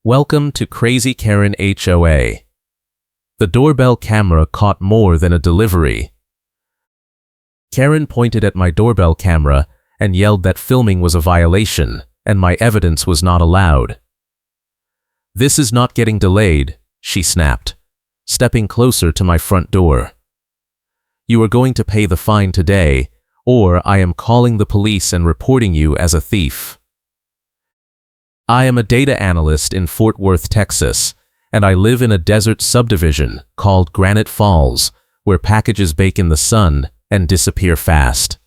Welcome to Crazy Karen HOA. The doorbell camera caught more than a delivery. Karen pointed at my doorbell camera and yelled that filming was a violation and my evidence was not allowed. "This is not getting delayed," she snapped, stepping closer to my front door. "You are going to pay the fine today, or I am calling the police and reporting you as a thief." I am a data analyst in Fort Worth, Texas, and I live in a desert subdivision called Granite Falls, where packages bake in the sun and disappear fast.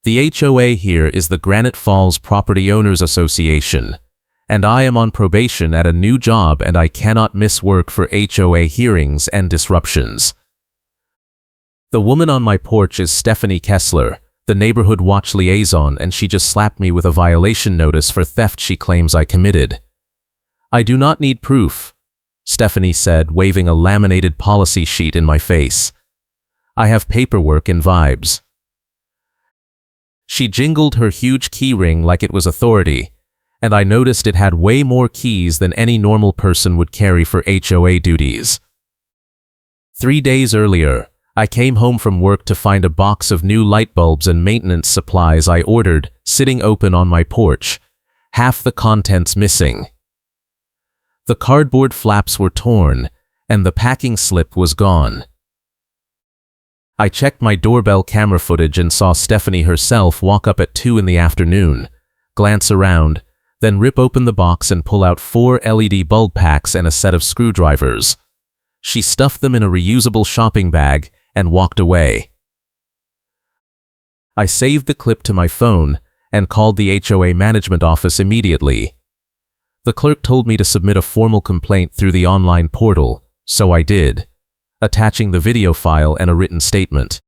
The HOA here is the Granite Falls Property Owners Association, and I am on probation at a new job and I cannot miss work for HOA hearings and disruptions. The woman on my porch is Stephanie Kessler, the neighborhood watch liaison, and she just slapped me with a violation notice for theft she claims I committed. "I do not need proof," Stephanie said, waving a laminated policy sheet in my face. "I have paperwork and vibes." She jingled her huge key ring like it was authority, and I noticed it had way more keys than any normal person would carry for HOA duties. 3 days earlier, I came home from work to find a box of new light bulbs and maintenance supplies I ordered sitting open on my porch, half the contents missing. The cardboard flaps were torn, and the packing slip was gone. I checked my doorbell camera footage and saw Stephanie herself walk up at 2 in the afternoon, glance around, then rip open the box and pull out 4 LED bulb packs and a set of screwdrivers. She stuffed them in a reusable shopping bag and walked away. I saved the clip to my phone and called the HOA management office immediately. The clerk told me to submit a formal complaint through the online portal, so I did, attaching the video file and a written statement.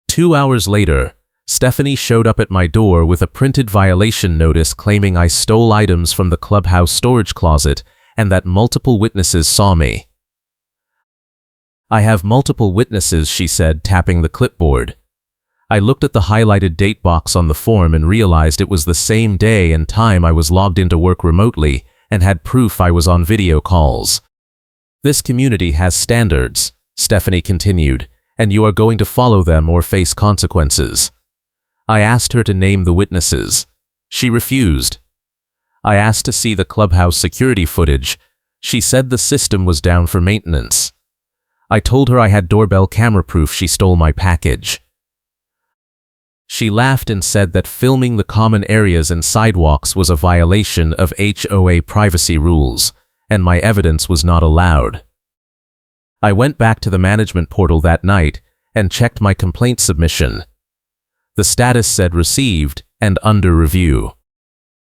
2 hours later, Stephanie showed up at my door with a printed violation notice claiming I stole items from the clubhouse storage closet and that multiple witnesses saw me. "I have multiple witnesses," she said, tapping the clipboard. I looked at the highlighted date box on the form and realized it was the same day and time I was logged into work remotely and had proof I was on video calls. "This community has standards," Stephanie continued, "and you are going to follow them or face consequences." I asked her to name the witnesses. She refused. I asked to see the clubhouse security footage. She said the system was down for maintenance. I told her I had doorbell camera proof she stole my package. She laughed and said that filming the common areas and sidewalks was a violation of HOA privacy rules, and my evidence was not allowed. I went back to the management portal that night and checked my complaint submission. The status said received and under review.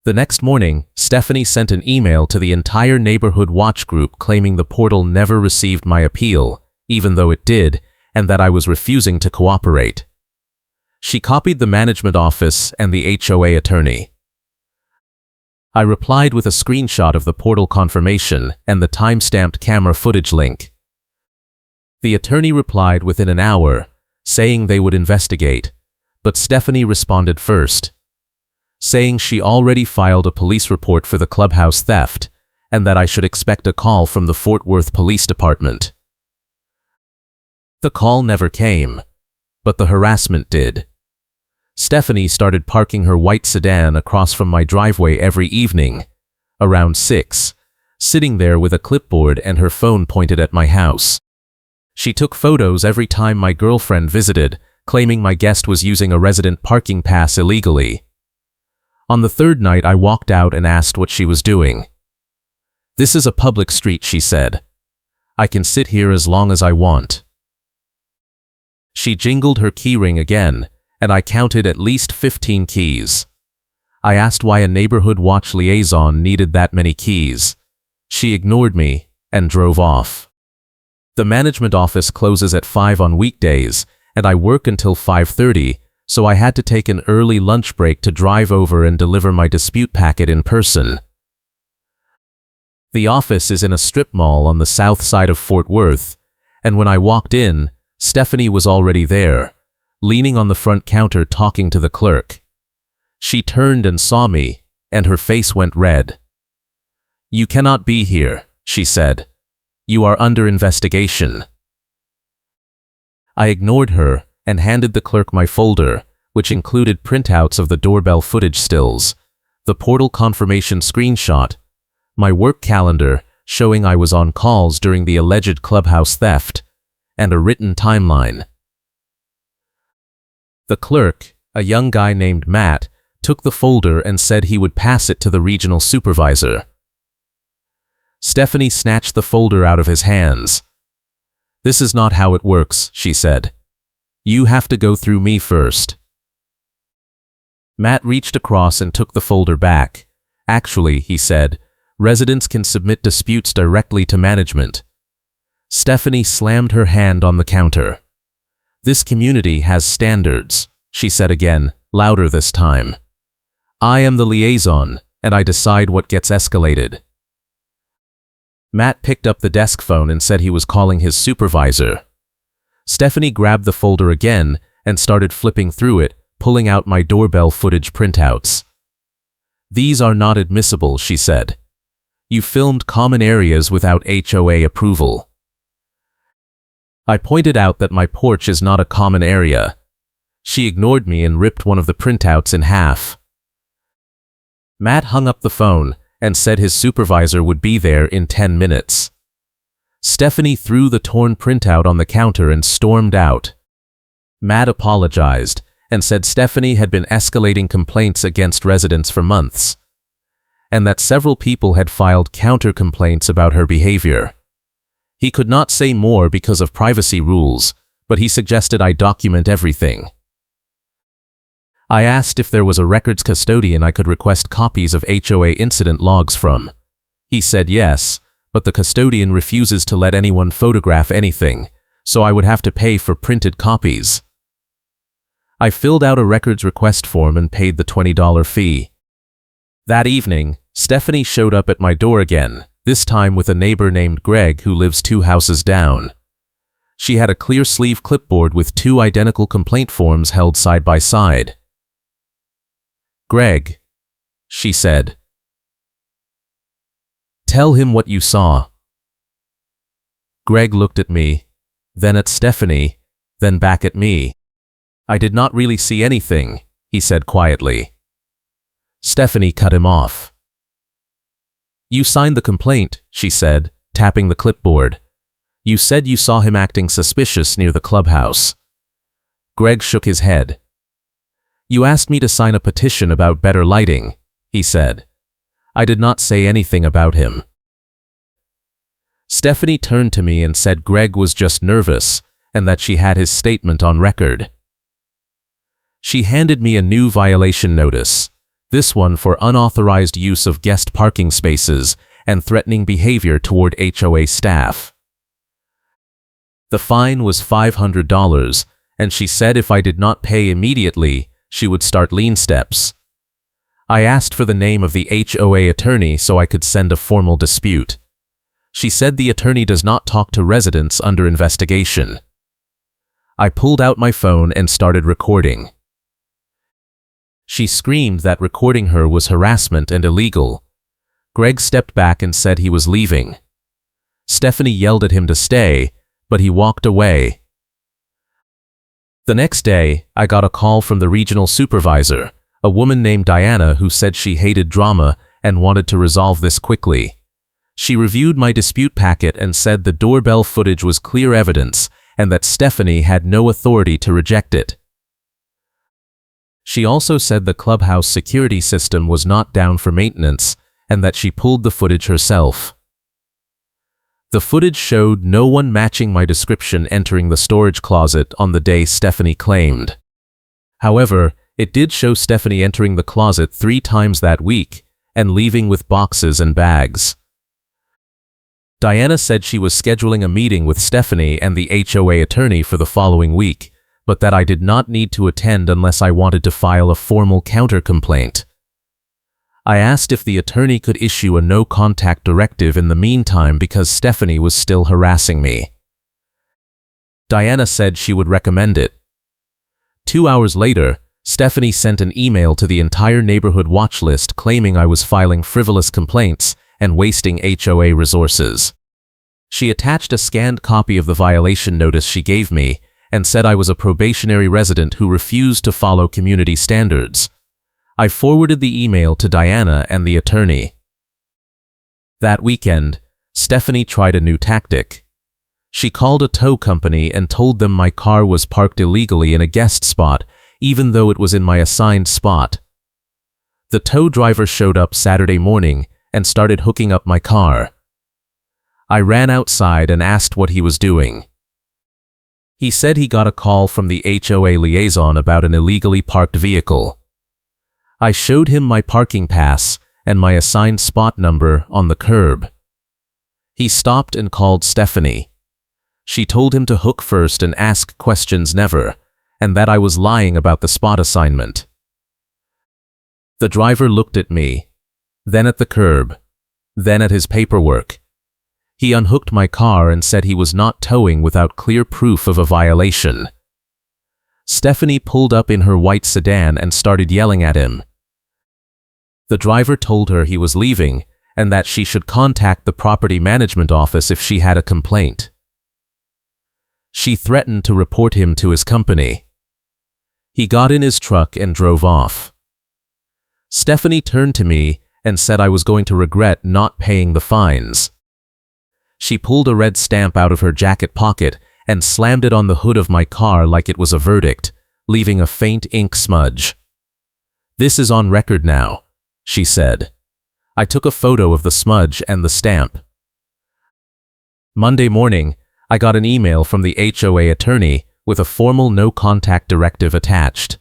The next morning, Stephanie sent an email to the entire neighborhood watch group claiming the portal never received my appeal, even though it did, and that I was refusing to cooperate. She copied the management office and the HOA attorney. I replied with a screenshot of the portal confirmation and the time-stamped camera footage link. The attorney replied within an hour, saying they would investigate, but Stephanie responded first, saying she already filed a police report for the clubhouse theft and that I should expect a call from the Fort Worth Police Department. The call never came, but the harassment did. Stephanie started parking her white sedan across from my driveway every evening, around 6, sitting there with a clipboard and her phone pointed at my house. She took photos every time my girlfriend visited, claiming my guest was using a resident parking pass illegally. On the 3rd night, I walked out and asked what she was doing. "This is a public street," she said. "I can sit here as long as I want." She jingled her keyring again, and I counted at least 15 keys. I asked why a neighborhood watch liaison needed that many keys. She ignored me and drove off. The management office closes at 5 on weekdays, and I work until 5:30, so I had to take an early lunch break to drive over and deliver my dispute packet in person. The office is in a strip mall on the south side of Fort Worth, and when I walked in, Stephanie was already there, leaning on the front counter talking to the clerk. She turned and saw me, and her face went red. "You cannot be here," she said. "You are under investigation." I ignored her and handed the clerk my folder, which included printouts of the doorbell footage stills, the portal confirmation screenshot, my work calendar showing I was on calls during the alleged clubhouse theft, and a written timeline. The clerk, a young guy named Matt, took the folder and said he would pass it to the regional supervisor. Stephanie snatched the folder out of his hands. "This is not how it works," she said. "You have to go through me first." Matt reached across and took the folder back. "Actually," he said, "residents can submit disputes directly to management." Stephanie slammed her hand on the counter. "This community has standards," she said again, louder this time. "I am the liaison, and I decide what gets escalated." Matt picked up the desk phone and said he was calling his supervisor. Stephanie grabbed the folder again and started flipping through it, pulling out my doorbell footage printouts. "These are not admissible," she said. "You filmed common areas without HOA approval." I pointed out that my porch is not a common area. She ignored me and ripped one of the printouts in half. Matt hung up the phone and said his supervisor would be there in 10 minutes. Stephanie threw the torn printout on the counter and stormed out. Matt apologized and said Stephanie had been escalating complaints against residents for months, and that several people had filed counter-complaints about her behavior. He could not say more because of privacy rules, but he suggested I document everything. I asked if there was a records custodian I could request copies of HOA incident logs from. He said yes, but the custodian refuses to let anyone photograph anything, so I would have to pay for printed copies. I filled out a records request form and paid the $20 fee. That evening, Stephanie showed up at my door again, this time with a neighbor named Greg who lives 2 houses down. She had a clear sleeve clipboard with 2 identical complaint forms held side by side. "Greg," she said, "tell him what you saw." Greg looked at me, then at Stephanie, then back at me. "I did not really see anything," he said quietly. Stephanie cut him off. "You signed the complaint," she said, tapping the clipboard. "You said you saw him acting suspicious near the clubhouse." Greg shook his head. "You asked me to sign a petition about better lighting," he said. "I did not say anything about him." Stephanie turned to me and said Greg was just nervous and that she had his statement on record. She handed me a new violation notice, this one for unauthorized use of guest parking spaces and threatening behavior toward HOA staff. The fine was $500, and she said if I did not pay immediately, she would start lien steps. I asked for the name of the HOA attorney so I could send a formal dispute. She said the attorney does not talk to residents under investigation. I pulled out my phone and started recording. She screamed that recording her was harassment and illegal. Greg stepped back and said he was leaving. Stephanie yelled at him to stay, but he walked away. The next day, I got a call from the regional supervisor, a woman named Diana who said she hated drama and wanted to resolve this quickly. She reviewed my dispute packet and said the doorbell footage was clear evidence and that Stephanie had no authority to reject it. She also said the clubhouse security system was not down for maintenance and that she pulled the footage herself. The footage showed no one matching my description entering the storage closet on the day Stephanie claimed. However, it did show Stephanie entering the closet 3 times that week and leaving with boxes and bags. Diana said she was scheduling a meeting with Stephanie and the HOA attorney for the following week, but that I did not need to attend unless I wanted to file a formal counter-complaint. I asked if the attorney could issue a no-contact directive in the meantime because Stephanie was still harassing me. Diana said she would recommend it. 2 hours later, Stephanie sent an email to the entire neighborhood watch list claiming I was filing frivolous complaints and wasting HOA resources. She attached a scanned copy of the violation notice she gave me and said I was a probationary resident who refused to follow community standards. I forwarded the email to Diana and the attorney. That weekend, Stephanie tried a new tactic. She called a tow company and told them my car was parked illegally in a guest spot, even though it was in my assigned spot. The tow driver showed up Saturday morning and started hooking up my car. I ran outside and asked what he was doing. He said he got a call from the HOA liaison about an illegally parked vehicle. I showed him my parking pass and my assigned spot number on the curb. He stopped and called Stephanie. She told him to hook first and ask questions never, and that I was lying about the spot assignment. The driver looked at me, then at the curb, then at his paperwork. He unhooked my car and said he was not towing without clear proof of a violation. Stephanie pulled up in her white sedan and started yelling at him. The driver told her he was leaving and that she should contact the property management office if she had a complaint. She threatened to report him to his company. He got in his truck and drove off. Stephanie turned to me and said I was going to regret not paying the fines. She pulled a red stamp out of her jacket pocket and slammed it on the hood of my car like it was a verdict, leaving a faint ink smudge. "This is on record now," she said. I took a photo of the smudge and the stamp. Monday morning, I got an email from the HOA attorney with a formal no-contact directive attached.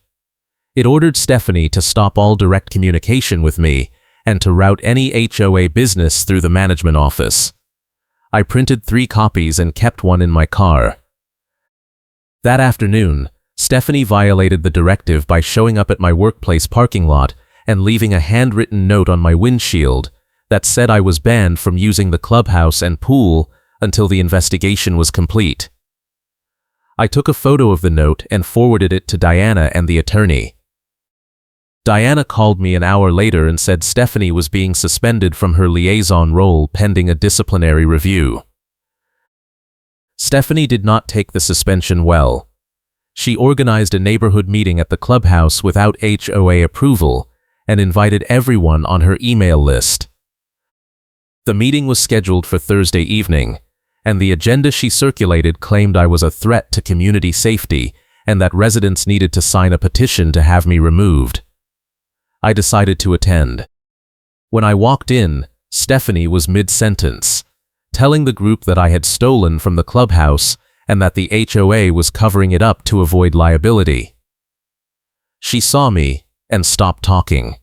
It ordered Stephanie to stop all direct communication with me and to route any HOA business through the management office. I printed 3 copies and kept one in my car. That afternoon, Stephanie violated the directive by showing up at my workplace parking lot and leaving a handwritten note on my windshield that said I was banned from using the clubhouse and pool until the investigation was complete. I took a photo of the note and forwarded it to Diana and the attorney. Diana called me an hour later and said Stephanie was being suspended from her liaison role pending a disciplinary review. Stephanie did not take the suspension well. She organized a neighborhood meeting at the clubhouse without HOA approval and invited everyone on her email list. The meeting was scheduled for Thursday evening, and the agenda she circulated claimed I was a threat to community safety and that residents needed to sign a petition to have me removed. I decided to attend. When I walked in, Stephanie was mid-sentence, telling the group that I had stolen from the clubhouse and that the HOA was covering it up to avoid liability. She saw me and stopped talking.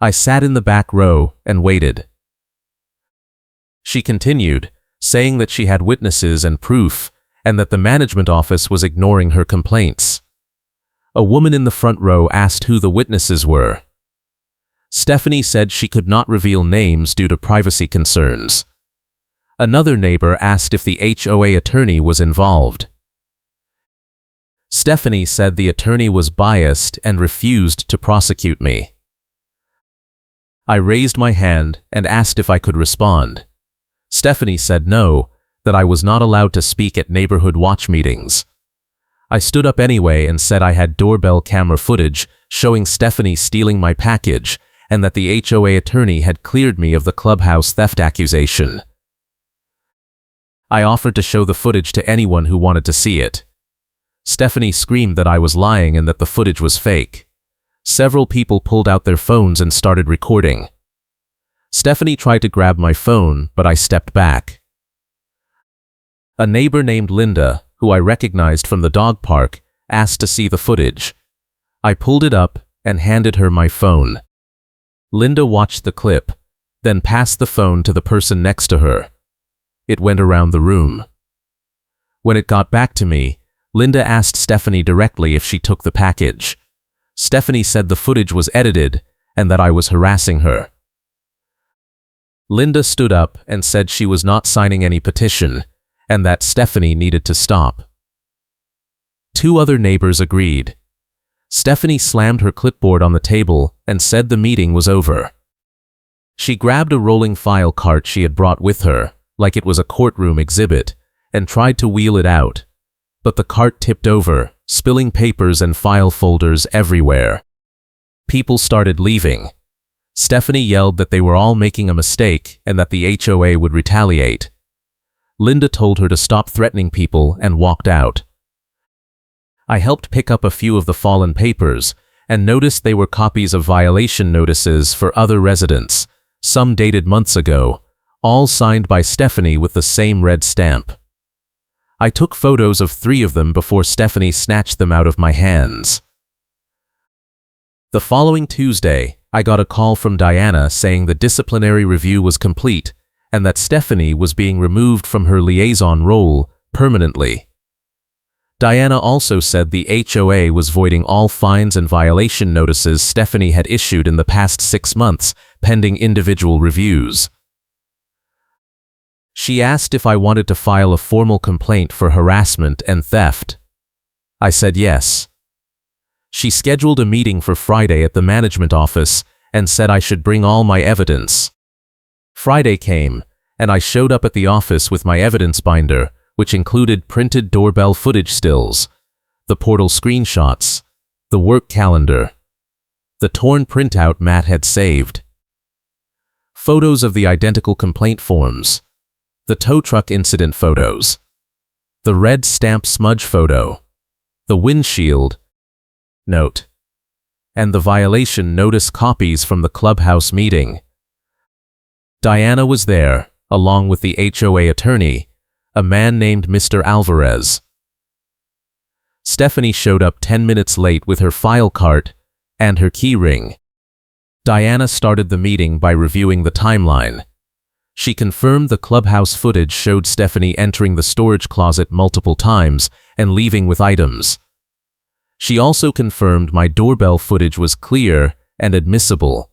I sat in the back row and waited. She continued, saying that she had witnesses and proof and that the management office was ignoring her complaints. A woman in the front row asked who the witnesses were. Stephanie said she could not reveal names due to privacy concerns. Another neighbor asked if the HOA attorney was involved. Stephanie said the attorney was biased and refused to prosecute me. I raised my hand and asked if I could respond. Stephanie said no, that I was not allowed to speak at neighborhood watch meetings. I stood up anyway and said I had doorbell camera footage showing Stephanie stealing my package and that the HOA attorney had cleared me of the clubhouse theft accusation. I offered to show the footage to anyone who wanted to see it. Stephanie screamed that I was lying and that the footage was fake. Several people pulled out their phones and started recording. Stephanie tried to grab my phone, but I stepped back. A neighbor named Linda, who I recognized from the dog park, asked to see the footage. I pulled it up and handed her my phone. Linda watched the clip, then passed the phone to the person next to her. It went around the room. When it got back to me, Linda asked Stephanie directly if she took the package. Stephanie said the footage was edited and that I was harassing her. Linda stood up and said she was not signing any petition and that Stephanie needed to stop. 2 other neighbors agreed. Stephanie slammed her clipboard on the table and said the meeting was over. She grabbed a rolling file cart she had brought with her, like it was a courtroom exhibit, and tried to wheel it out. But the cart tipped over, spilling papers and file folders everywhere. People started leaving. Stephanie yelled that they were all making a mistake and that the HOA would retaliate. Linda told her to stop threatening people and walked out. I helped pick up a few of the fallen papers and noticed they were copies of violation notices for other residents, some dated months ago, all signed by Stephanie with the same red stamp. I took photos of 3 of them before Stephanie snatched them out of my hands. The following Tuesday, I got a call from Diana saying the disciplinary review was complete and that Stephanie was being removed from her liaison role permanently. Diana also said the HOA was voiding all fines and violation notices Stephanie had issued in the past 6 months, pending individual reviews. She asked if I wanted to file a formal complaint for harassment and theft. I said yes. She scheduled a meeting for Friday at the management office and said I should bring all my evidence. Friday came, and I showed up at the office with my evidence binder, which included printed doorbell footage stills, the portal screenshots, the work calendar, the torn printout Matt had saved, photos of the identical complaint forms, the tow truck incident photos, the red stamp smudge photo, the windshield note, and the violation notice copies from the clubhouse meeting. Diana was there, along with the HOA attorney, a man named Mr. Alvarez. Stephanie showed up 10 minutes late with her file cart and her key ring. Diana started the meeting by reviewing the timeline. She confirmed the clubhouse footage showed Stephanie entering the storage closet multiple times and leaving with items. She also confirmed my doorbell footage was clear and admissible.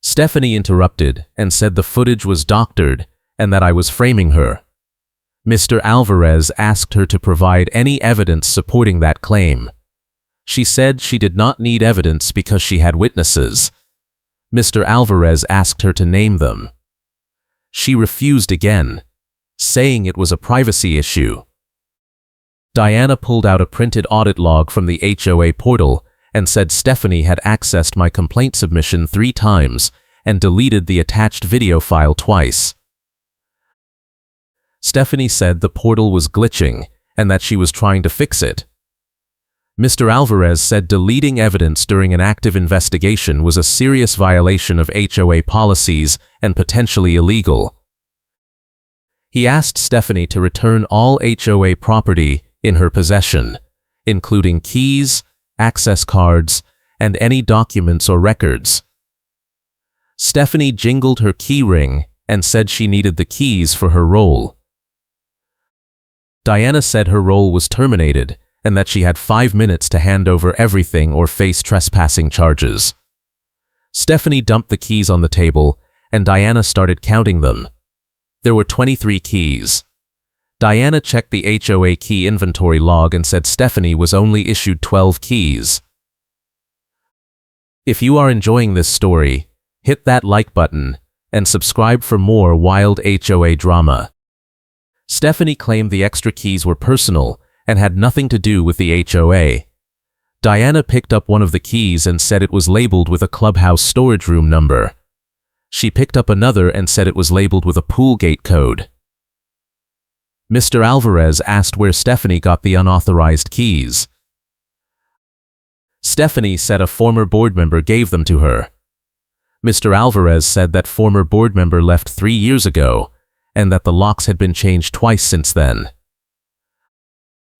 Stephanie interrupted and said the footage was doctored and that I was framing her. Mr. Alvarez asked her to provide any evidence supporting that claim. She said she did not need evidence because she had witnesses. Mr. Alvarez asked her to name them. She refused again, saying it was a privacy issue. Diana pulled out a printed audit log from the HOA portal and said Stephanie had accessed my complaint submission 3 times and deleted the attached video file twice. Stephanie said the portal was glitching and that she was trying to fix it. Mr. Alvarez said deleting evidence during an active investigation was a serious violation of HOA policies and potentially illegal. He asked Stephanie to return all HOA property in her possession, including keys, access cards, and any documents or records. Stephanie jingled her key ring and said she needed the keys for her role. Diana said her role was terminated and that she had 5 minutes to hand over everything or face trespassing charges. Stephanie dumped the keys on the table and Diana started counting them. There were 23 keys. Diana checked the HOA key inventory log and said Stephanie was only issued 12 keys. If you are enjoying this story, hit that like button and subscribe for more wild HOA drama. Stephanie claimed the extra keys were personal and had nothing to do with the HOA. Diana picked up one of the keys and said it was labeled with a clubhouse storage room number. She picked up another and said it was labeled with a pool gate code. Mr. Alvarez asked where Stephanie got the unauthorized keys. Stephanie said a former board member gave them to her. Mr. Alvarez said that former board member left 3 years ago and that the locks had been changed twice since then.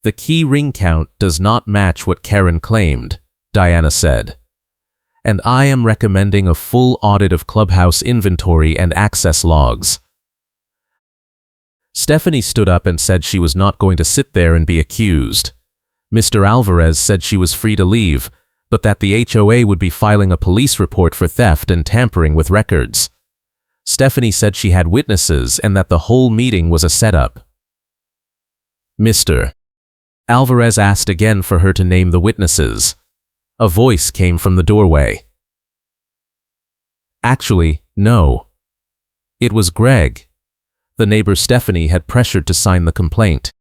The key ring count does not match what Karen claimed, Diana said, and I am recommending a full audit of clubhouse inventory and access logs. Stephanie stood up and said she was not going to sit there and be accused. Mr. Alvarez said she was free to leave, but that the HOA would be filing a police report for theft and tampering with records. Stephanie said she had witnesses and that the whole meeting was a setup. Mr. Alvarez asked again for her to name the witnesses. A voice came from the doorway. Actually, no. It was Greg. The neighbor Stephanie had pressured to sign the complaint.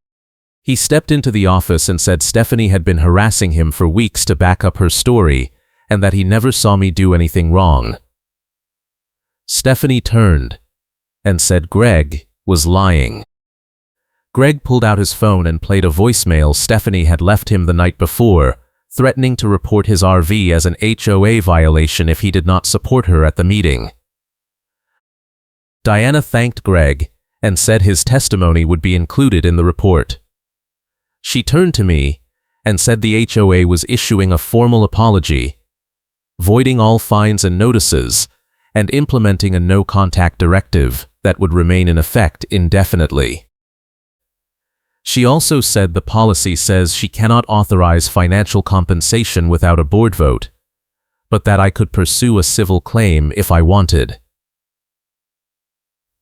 He stepped into the office and said Stephanie had been harassing him for weeks to back up her story, and that he never saw me do anything wrong. Stephanie turned and said Greg was lying. Greg pulled out his phone and played a voicemail Stephanie had left him the night before, threatening to report his RV as an HOA violation if he did not support her at the meeting. Diana thanked Greg and said his testimony would be included in the report. She turned to me and said the HOA was issuing a formal apology, voiding all fines and notices, and implementing a no-contact directive that would remain in effect indefinitely. She also said the policy says she cannot authorize financial compensation without a board vote, but that I could pursue a civil claim if I wanted.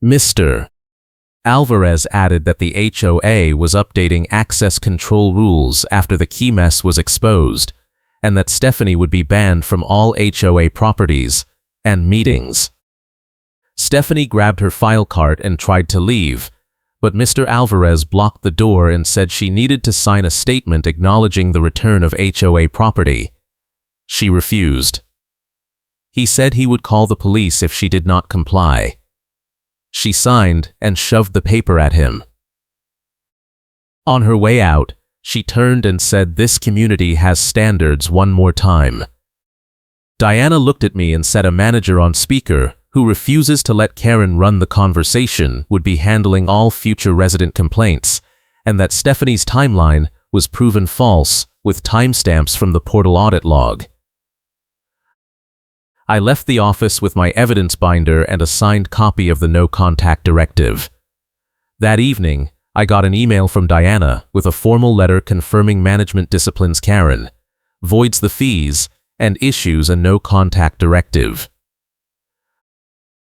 Mr. Alvarez added that the HOA was updating access control rules after the key mess was exposed, and that Stephanie would be banned from all HOA properties and meetings. Stephanie grabbed her file cart and tried to leave, but Mr. Alvarez blocked the door and said she needed to sign a statement acknowledging the return of HOA property. She refused. He said he would call the police if she did not comply. She signed and shoved the paper at him. On her way out, she turned and said this community has standards one more time. Diana looked at me and said a manager on speaker who refuses to let Karen run the conversation would be handling all future resident complaints, and that Stephanie's timeline was proven false with timestamps from the portal audit log. I left the office with my evidence binder and a signed copy of the no-contact directive. That evening, I got an email from Diana with a formal letter confirming management disciplines Karen, voids the fees, and issues a no-contact directive.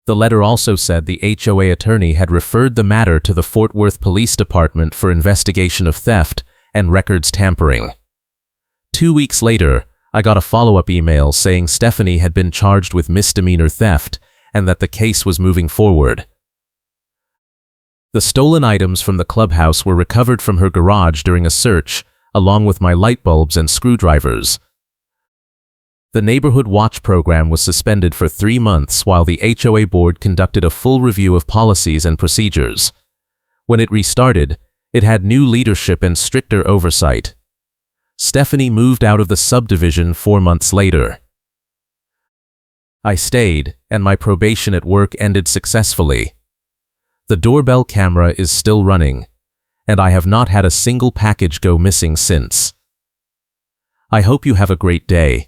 The letter also said the HOA attorney had referred the matter to the Fort Worth Police Department for investigation of theft and records tampering. 2 weeks later, I got a follow-up email saying Stephanie had been charged with misdemeanor theft and that the case was moving forward. The stolen items from the clubhouse were recovered from her garage during a search, along with my light bulbs and screwdrivers. The Neighborhood Watch program was suspended for 3 months while the HOA board conducted a full review of policies and procedures. When it restarted, it had new leadership and stricter oversight. Stephanie moved out of the subdivision 4 months later. I stayed, and my probation at work ended successfully. The doorbell camera is still running, and I have not had a single package go missing since. I hope you have a great day.